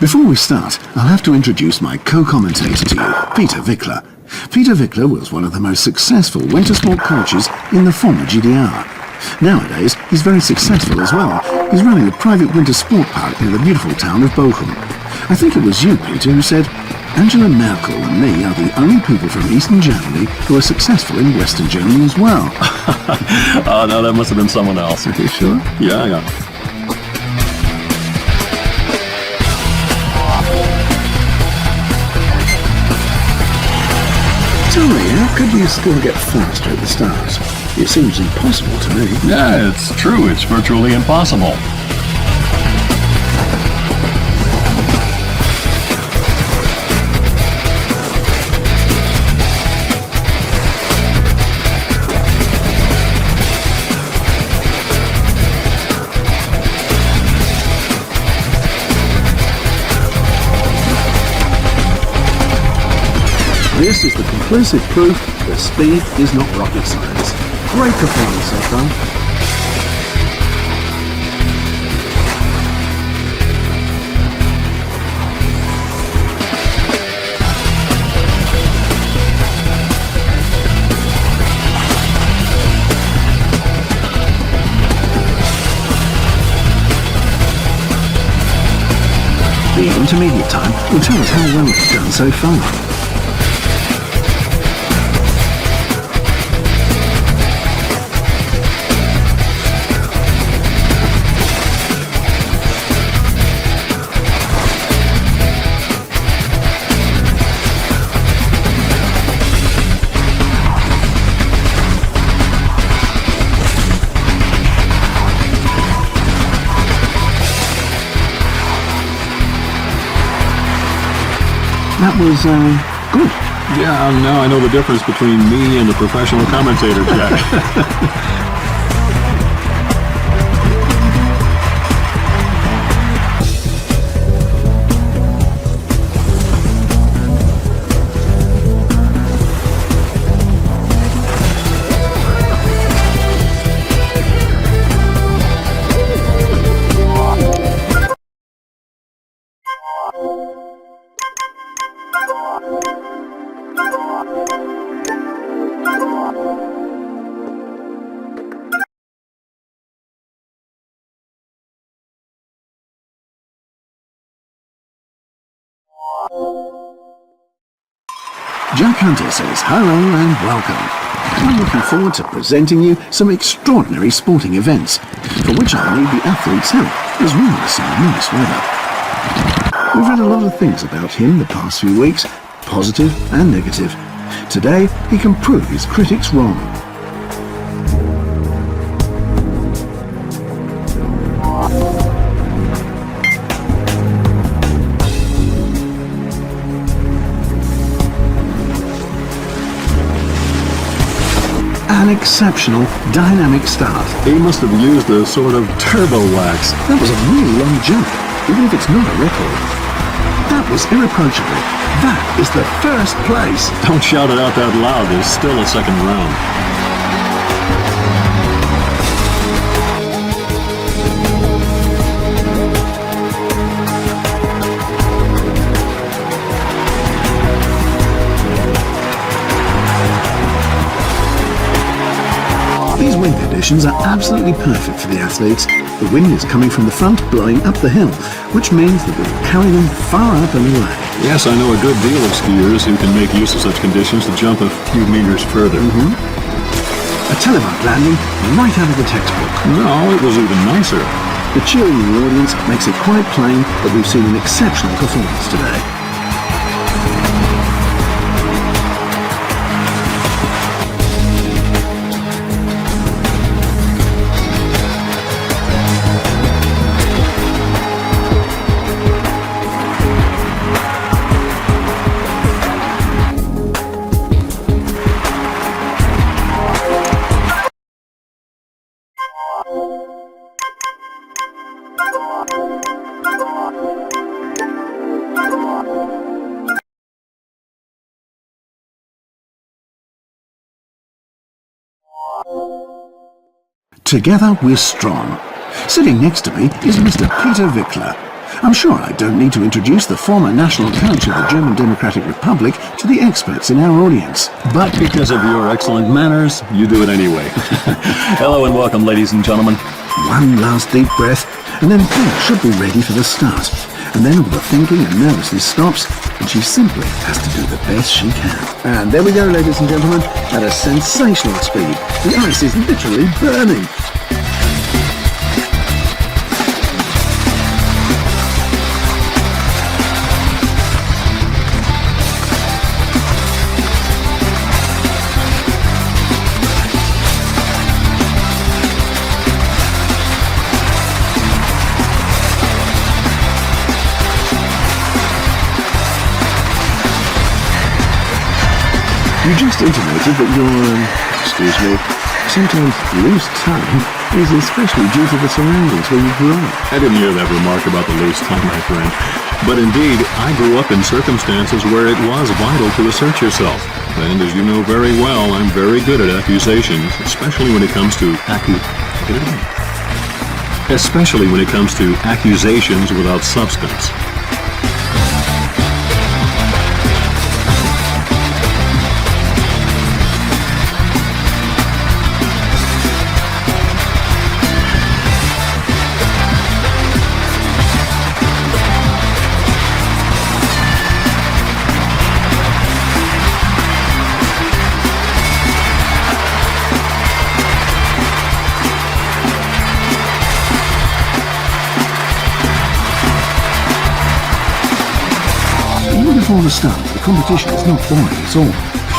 Before we start, I'll have to introduce my co-commentator to you, Peter Wickler. Peter Wickler was one of the most successful winter sport coaches in the former GDR. Nowadays, he's very successful as well. He's running a private winter sport park near the beautiful town of Bochum. I think it was you, Peter, who said, Angela Merkel and me are the only people from Eastern Germany who are successful in Western Germany as well. Oh, no, that must have been someone else. Are you sure? Yeah. Tell me, how could you still get faster at the start? It seems impossible to me. Yeah, it's true. It's virtually impossible. This is the conclusive proof that speed is not rocket science. Great performance so far. The intermediate time will tell us how well it's done so far. That was, good. Yeah, now I know the difference between me and the professional commentator, Jack. Jack Hunter says hello and welcome. I'm looking forward to presenting you some extraordinary sporting events, for which I need the athlete's help, as well as some nice weather. We've read a lot of things about him the past few weeks, positive and negative. Today, he can prove his critics wrong. An exceptional, dynamic start. He must have used a sort of turbo wax. That was a really long jump, even if it's not a record. That was irreproachable. That is the first place. Don't shout it out that loud. There's still a second round. These wind conditions are absolutely perfect for the athletes. The wind is coming from the front, blowing up the hill, which means that it will carry them far up and away. Yes, I know a good deal of skiers who can make use of such conditions to jump a few meters further. A telemark landing right out of the textbook. No, it was even nicer. The cheering in the audience makes it quite plain that we've seen an exceptional performance today. Together we're strong. Sitting next to me is Mr. Peter Wickler. I'm sure I don't need to introduce the former national coach of the German Democratic Republic to the experts in our audience. But because of your excellent manners, you do it anyway. Hello and welcome, ladies and gentlemen. One last deep breath, and then Bella should be ready for the start. And then all the thinking and nervousness stops, and she simply has to do the best she can. And there we go, ladies and gentlemen, at a sensational speed. The ice is literally burning. You just intimated that your, excuse me, sometimes loose tongue is especially due to the surroundings where you grew up. I didn't hear that remark about the loose tongue, my friend. But indeed, I grew up in circumstances where it was vital to assert yourself. And as you know very well, I'm very good at accusations, especially when it comes to accusations without substance. Before the start, the competition is not boring at all.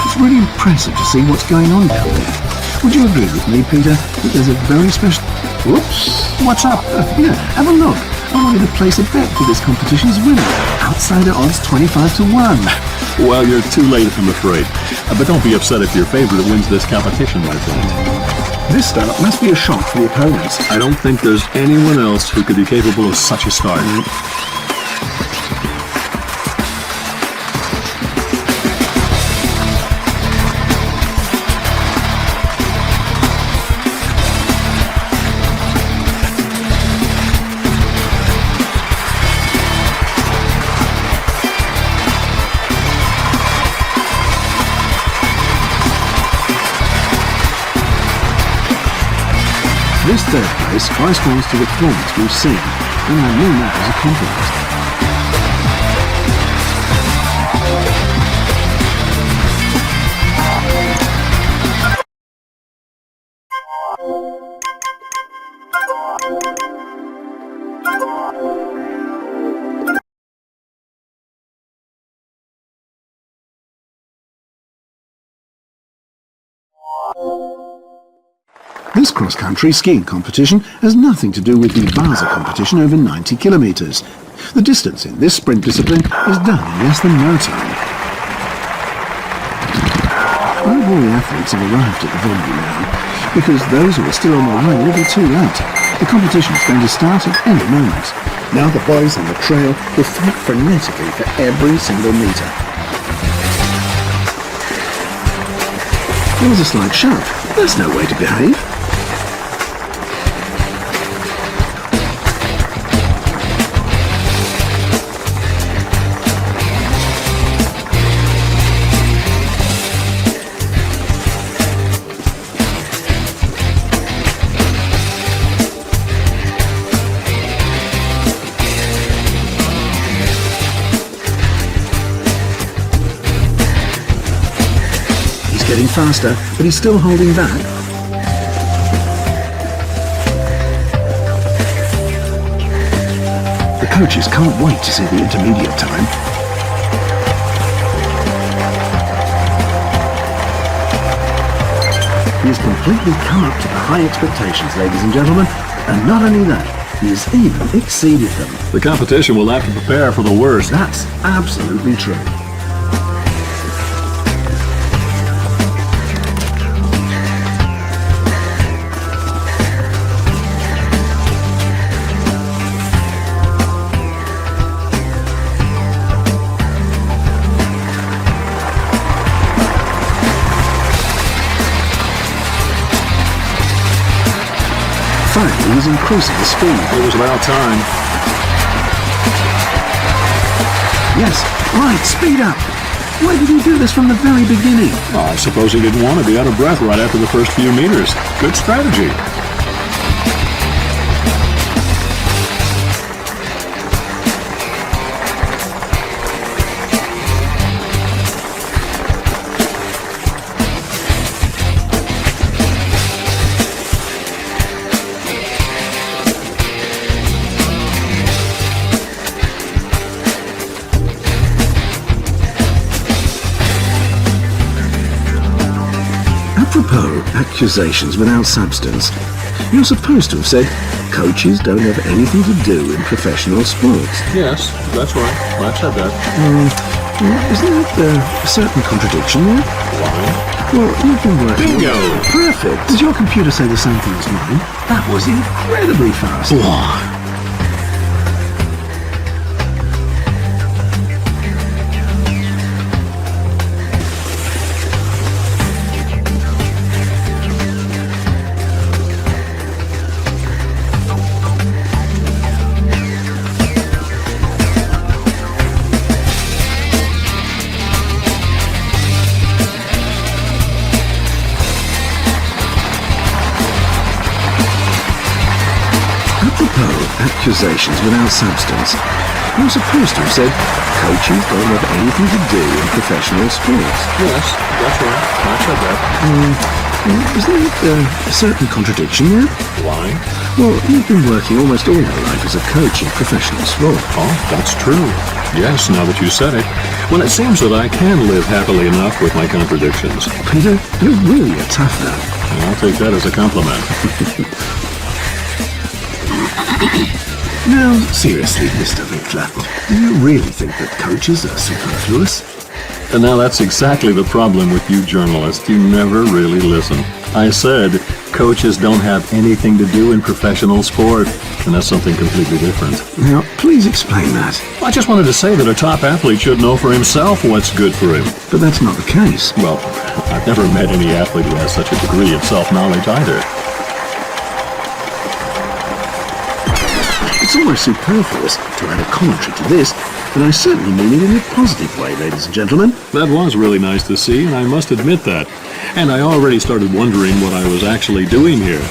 It's really impressive to see what's going on down there. Would you agree with me, Peter, that there's a very special... Whoops! What's up? Yeah, have a look. I wanted to place a bet for this competition's winner. Outsider odds 25 to 1. Well, you're too late, I'm afraid. But don't be upset if your favorite wins this competition, my friend. This start must be a shock for the opponents. I don't think there's anyone else who could be capable of such a start. This third place corresponds to the performance we've seen, and I mean that as a compliment. This cross-country skiing competition has nothing to do with the Vasa competition over 90 kilometres. The distance in this sprint discipline is done in less than no time. I hope all the athletes have arrived at the venue now, because those who are still on their way will be too late. The competition is going to start at any moment. Now the boys on the trail will fight frenetically for every single metre. There was a slight shove. That's no way to behave. Getting faster, but he's still holding back. The coaches can't wait to see the intermediate time. He has completely come up to the high expectations, ladies and gentlemen, and not only that, he has even exceeded them. The competition will have to prepare for the worst. That's absolutely true. Finally, he's increasing the speed. It was about time. Yes, right, speed up. Why did you do this from the very beginning? Well, I suppose he didn't want to be out of breath right after the first few meters. Good strategy. Apropos accusations without substance, you're supposed to have said coaches don't have anything to do in professional sports. Yes, that's right. I've said that. Isn't that a certain contradiction there? Why? Well, you've been working... Bingo! Perfect! Did your computer say the same thing as mine? That was incredibly fast. Accusations without substance. You're supposed to have said coaches don't have anything to do in professional sports. Yes, that's right. I've said that. Isn't there a certain contradiction there? Why? Well, you've been working almost all your life as a coach in professional sport. Oh, that's true. Yes, now that you said it. Well, it seems that I can live happily enough with my contradictions. Peter, you're really a tough nut. I'll take that as a compliment. Now, seriously, Mr. Winkler, do you really think that coaches are superfluous? And now that's exactly the problem with you journalists. You never really listen. I said coaches don't have anything to do in professional sport, and that's something completely different. Now, please explain that. I just wanted to say that a top athlete should know for himself what's good for him. But that's not the case. Well, I've never met any athlete who has such a degree of self-knowledge either. It's almost superfluous to add a commentary to this, but I certainly mean it in a positive way, ladies and gentlemen. That was really nice to see, and I must admit that. And I already started wondering what I was actually doing here.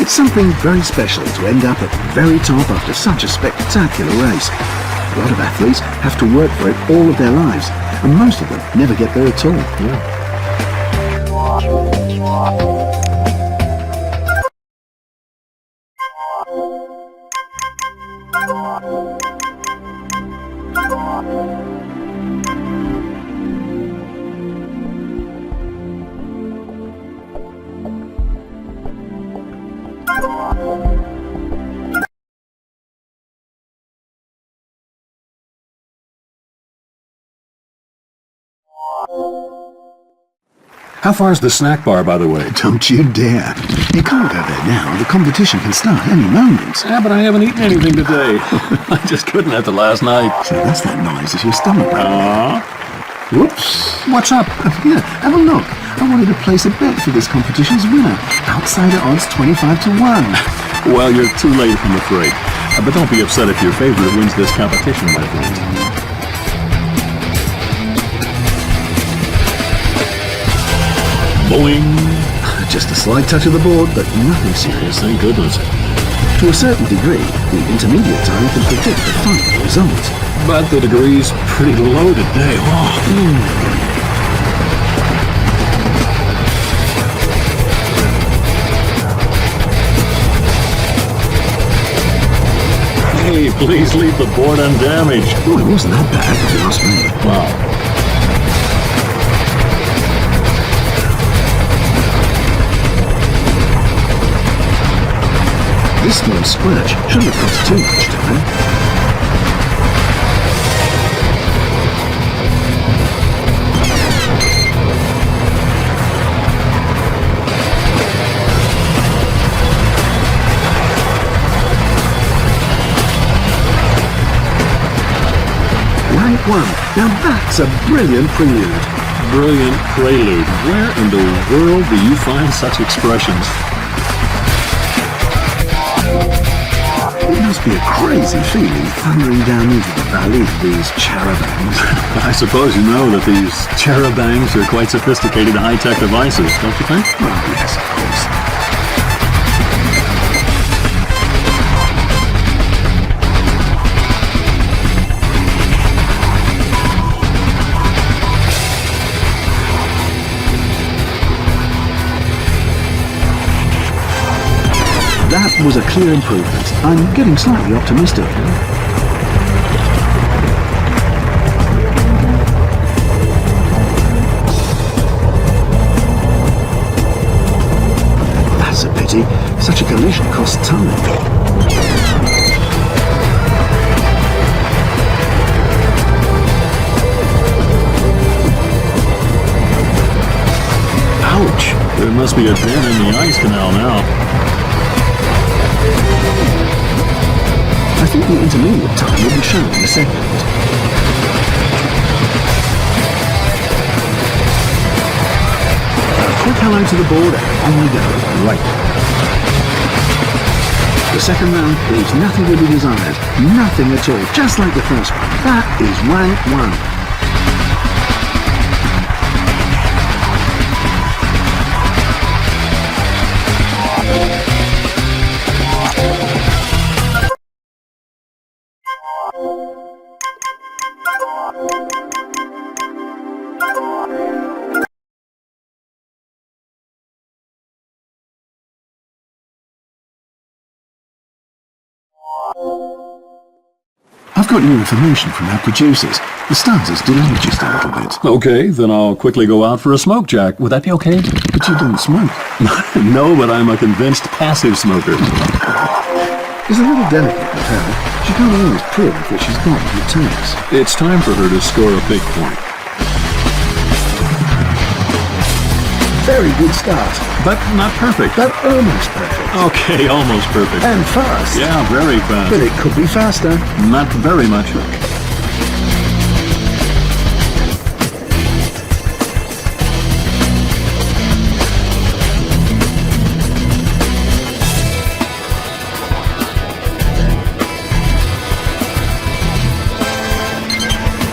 It's something very special to end up at the very top after such a spectacular race. A lot of athletes have to work for it all of their lives, and most of them never get there at all. Yeah. How far is the snack bar, by the way? Don't you dare. You can't go there now. The competition can start any moment. Yeah, but I haven't eaten anything today. I just couldn't after last night. So that's that noise is your stomach. Whoops. What's up? Here, have a look. I wanted to place a bet for this competition's winner. Outsider odds 25 to 1. Well, you're too late, I'm afraid. But don't be upset if your favorite wins this competition, my friend. Boing! Just a slight touch of the board, but nothing serious. Thank goodness. To a certain degree, the intermediate time can predict the final result. But the degree's pretty low today. Oh. Hey, please leave the board undamaged. Oh, it wasn't that bad, if you ask me. Wow. This small squelch shouldn't have cost too much time. Now that's a brilliant prelude. Brilliant prelude. Where in the world do you find such expressions? It must be a crazy feeling thundering down into the valley of these charabancs. I suppose you know that these charabancs are quite sophisticated high-tech devices, don't you think? Well, yes, of course. That was a clear improvement. I'm getting slightly optimistic. That's a pity. Such a collision costs time. Ouch! There must be a dent in the ice canal now. I think the intermediate time will be shown in a second. A quick hello to the board and on we go. Right. The second round leaves nothing to be desired. Nothing at all. Just like the first one. That is rank one. I've got new information from our producers. The stars has delayed just a little bit. Okay, then I'll quickly go out for a smoke, Jack. Would that be okay? But you don't smoke. No, but I'm a convinced passive smoker. It's a little delicate with her. She can't always prove what she's got when it takes. It's time for her to score a big point. Very good start. But not perfect. But almost perfect. Okay, almost perfect. And fast. Yeah, very fast. But it could be faster. Not very much.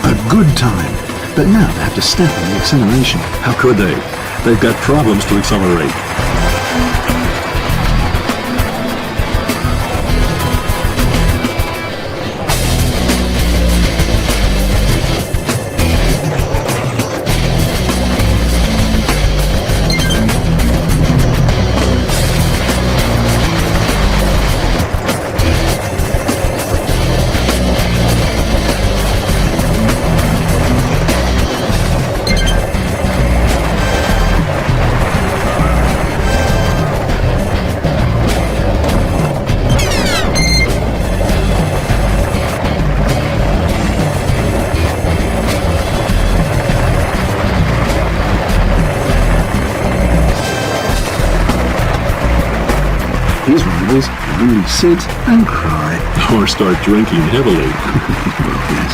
A good time. But now they have to step on the acceleration. How could they? They've got problems to accelerate. These rivals can only sit and cry. Or start drinking heavily. Well, yes.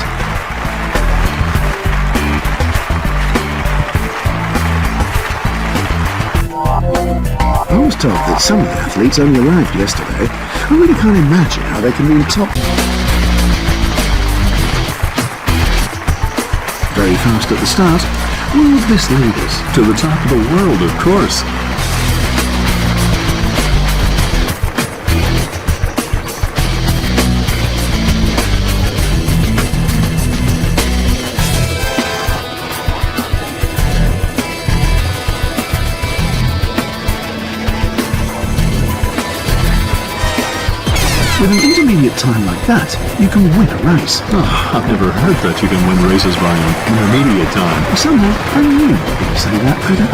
I was told that some of the athletes only arrived yesterday. I really can't imagine how they can be in top. Very fast at the start. Where would this lead us? To the top of the world, of course. With an intermediate time like that, you can win a race. Oh, I've never heard that you can win races by an intermediate time. Somehow, I knew you were going to say that, Peter.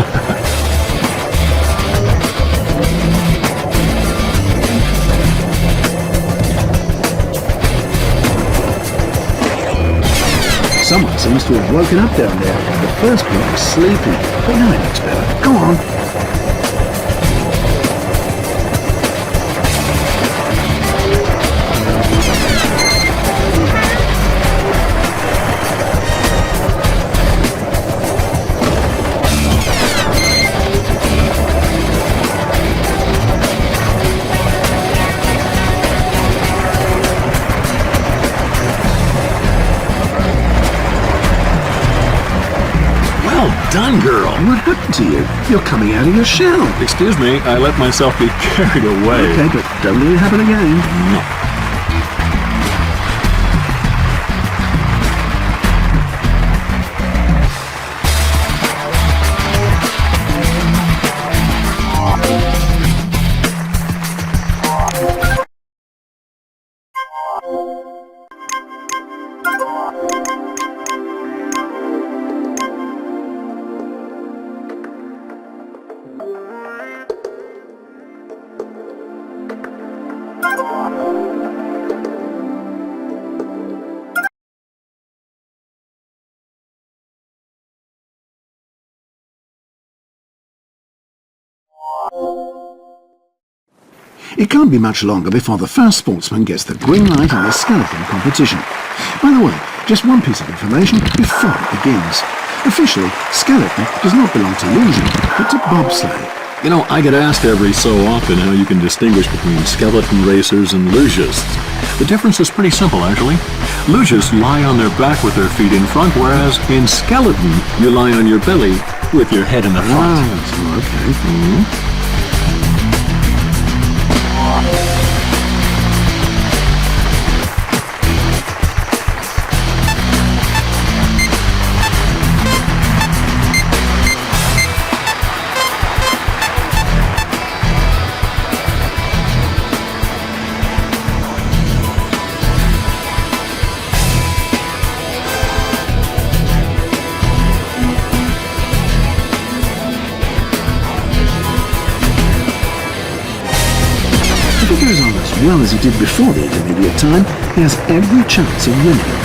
Someone seems to have woken up down there. The first block was sleepy, but now it looks better. Go on. done, girl. What happened to you? You're coming out of your shell. Excuse me, I let myself be carried away. Okay, but don't let it happen again. No. It can't be much longer before the first sportsman gets the green light in the skeleton competition. By the way, just one piece of information before it begins. Officially, skeleton does not belong to luge, but to bobsleigh. You know, I get asked every so often how you can distinguish between skeleton racers and lugists. The difference is pretty simple, actually. Lugists lie on their back with their feet in front, whereas in skeleton, you lie on your belly with your head in the front. Oh, okay. Mm-hmm. If he goes on as well as he did before the intermediate time, he has every chance of winning.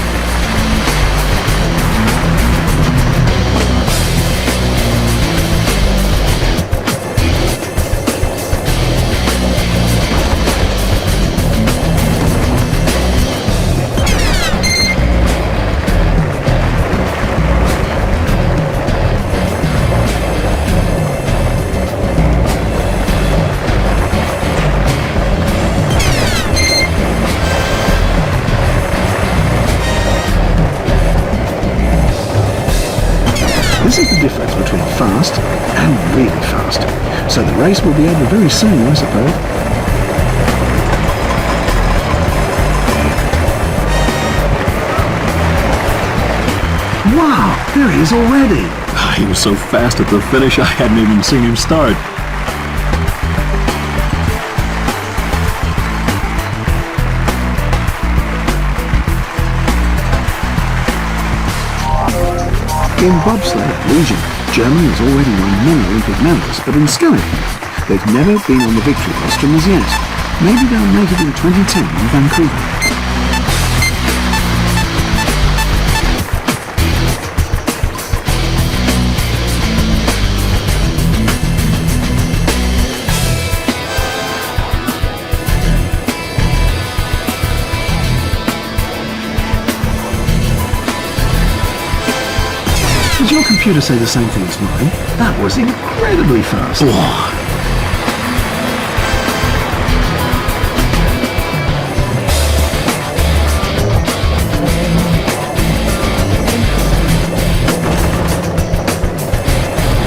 This is the difference between fast and really fast. So the race will be over very soon, I suppose. Wow, there he is already. He was so fast at the finish, I hadn't even seen him start. In bobsleigh at Legion, Germany has already won many Olympic medals, but in skeleton, they've never been on the victory rostrum as yet. Maybe they'll make it in 2010 in Vancouver. Did your computer say the same thing as mine? That was incredibly fast. Whoa.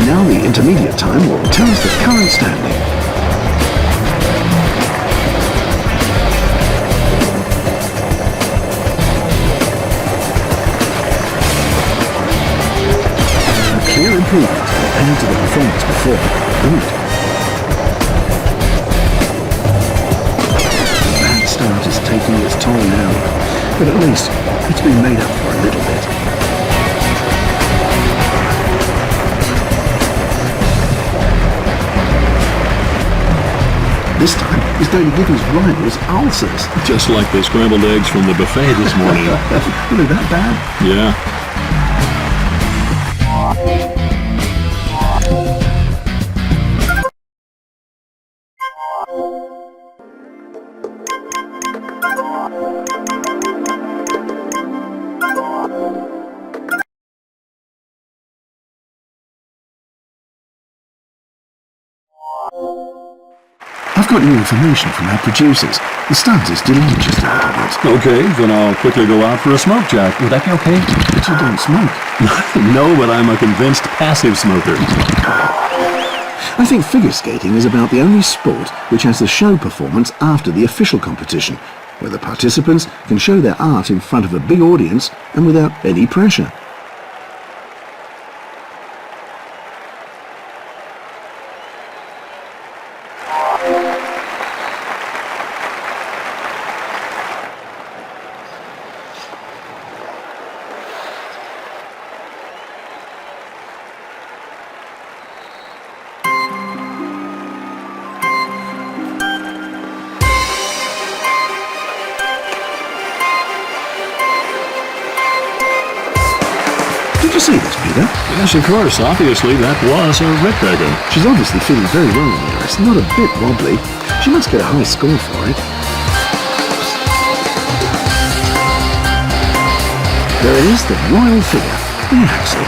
Now the intermediate time will tell us the current standing. Clear improvement compared to the performance before. Good. The bad start is taking its toll now, but at least it's been made up for a little bit. This time, he's going to give his rivals ulcers. Just like the scrambled eggs from the buffet this morning. Really that bad? Yeah. I've got new information from our producers. The starters delayed just a little bit. Okay, then I'll quickly go out for a smoke, Jack. Would that be okay? But you don't smoke. No, but I'm a convinced passive smoker. I think figure skating is about the only sport which has the show performance after the official competition, where the participants can show their art in front of a big audience and without any pressure. Did you see this, Peter? Yes, of course. Obviously, that was a rip beggar. She's obviously feeling very well on the ice, not a bit wobbly. She must get a high score for it. There it is, the royal figure, the axle.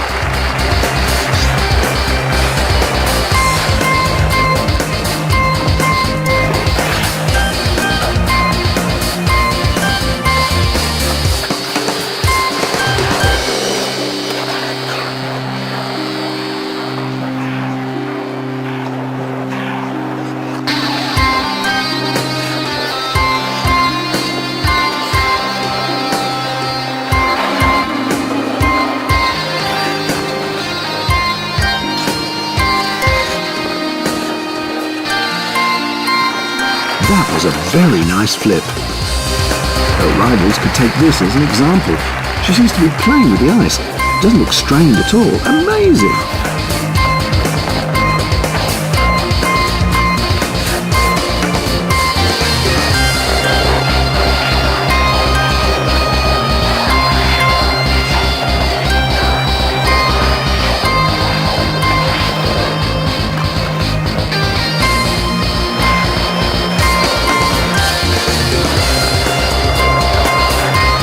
That was a very nice flip. Her rivals could take this as an example. She seems to be playing with the ice. Doesn't look strained at all. Amazing!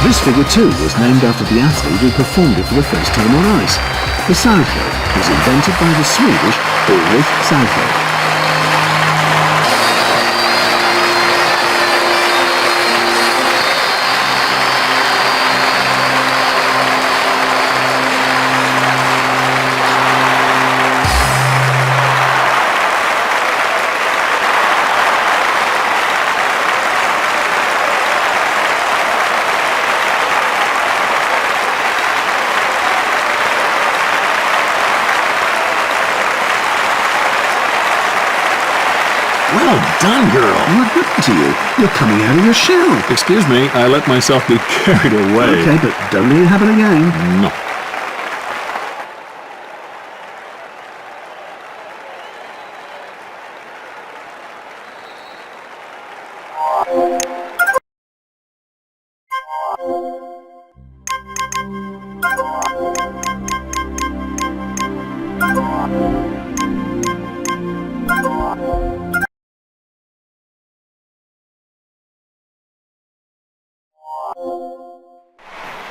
This figure too was named after the athlete who performed it for the first time on ice. The salto was invented by the Swedish Ulrich Salto. Well done, girl. What happened to you? You're coming out of your shell. Excuse me, I let myself be carried away. Okay, but don't let it happen again. No.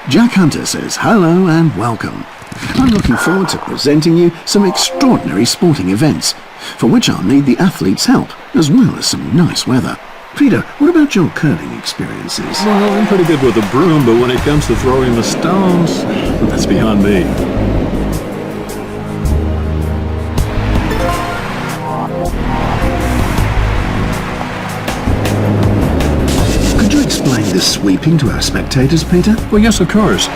Jack Hunter says hello and welcome. I'm looking forward to presenting you some extraordinary sporting events, for which I'll need the athletes' help, as well as some nice weather. Peter, what about your curling experiences? Well, I'm pretty good with a broom, but when it comes to throwing the stones, that's beyond me. Explain the sweeping to our spectators, Peter? Well, yes, of course.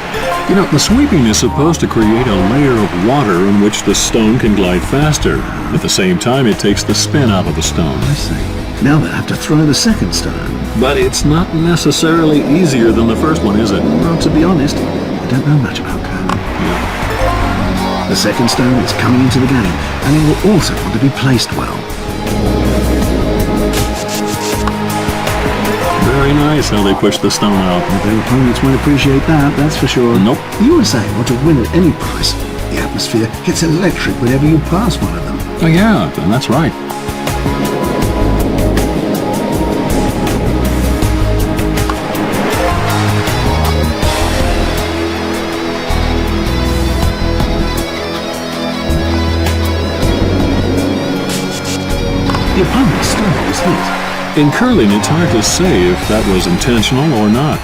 You know, the sweeping is supposed to create a layer of water in which the stone can glide faster. At the same time, it takes the spin out of the stone. I see. Now they'll have to throw the second stone. But it's not necessarily easier than the first one, is it? Well, to be honest, I don't know much about curling. Yeah. The second stone is coming into the game, and it will also want to be placed well. Very nice how they push the stone out. The opponents won't appreciate that, that's for sure. Nope. You were saying what to win at any price. The atmosphere gets electric whenever you pass one of them. Oh, yeah, that's right. The opponent's stone was hit. In curling, it's hard to say if that was intentional or not.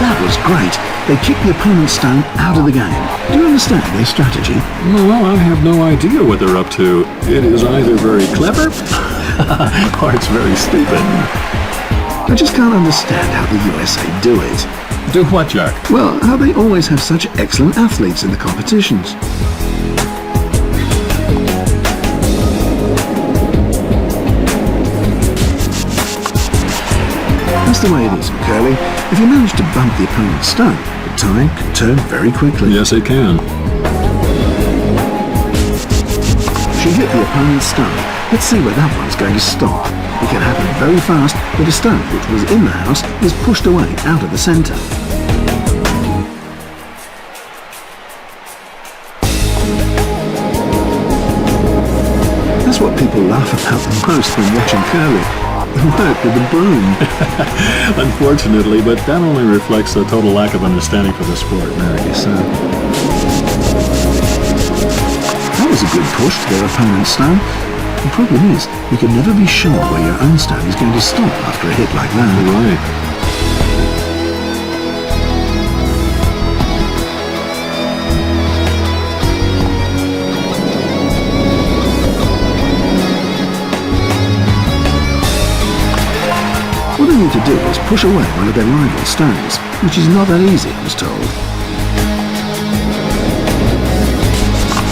That was great. They kicked the opponent's stone out of the game. Do you understand their strategy? Well, I have no idea what they're up to. It is either very clever or it's very stupid. I just can't understand how the USA do it. Do what, Jack? Well, how they always have such excellent athletes in the competitions. That's the way it is in curling. If you manage to bump the opponent's stone, the time can turn very quickly. Yes, it can. She hit the opponent's stone. Let's see where that one's going to stop. It can happen very fast that a stone which was in the house is pushed away out of the centre. That's what people laugh about the most when watching curling. The work with the broom. Unfortunately, but that only reflects a total lack of understanding for the sport. I guess so. That was a good push to their opponent's stone. The problem is, you can never be sure where your own stone is going to stop after a hit like that. Right. What they need to do is push away one of their rival stones, which is not that easy, I was told.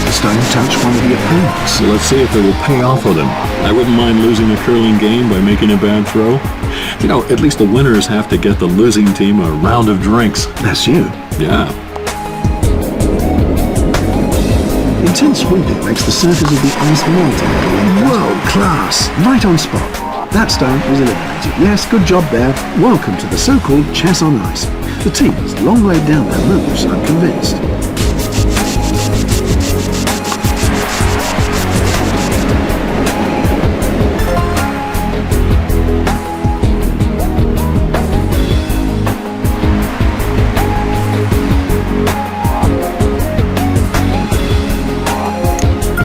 The stone touched one of the opponents. So let's see if it will pay off for them. I wouldn't mind losing a curling game by making a bad throw. You know, at least the winners have to get the losing team a round of drinks. That's you. Yeah. Intense winding makes the surface of the ice melt a little. World class! Right on spot. That stone was eliminated. Yes, good job there. Welcome to the so-called chess on ice. The team has long laid down their moves, I'm convinced.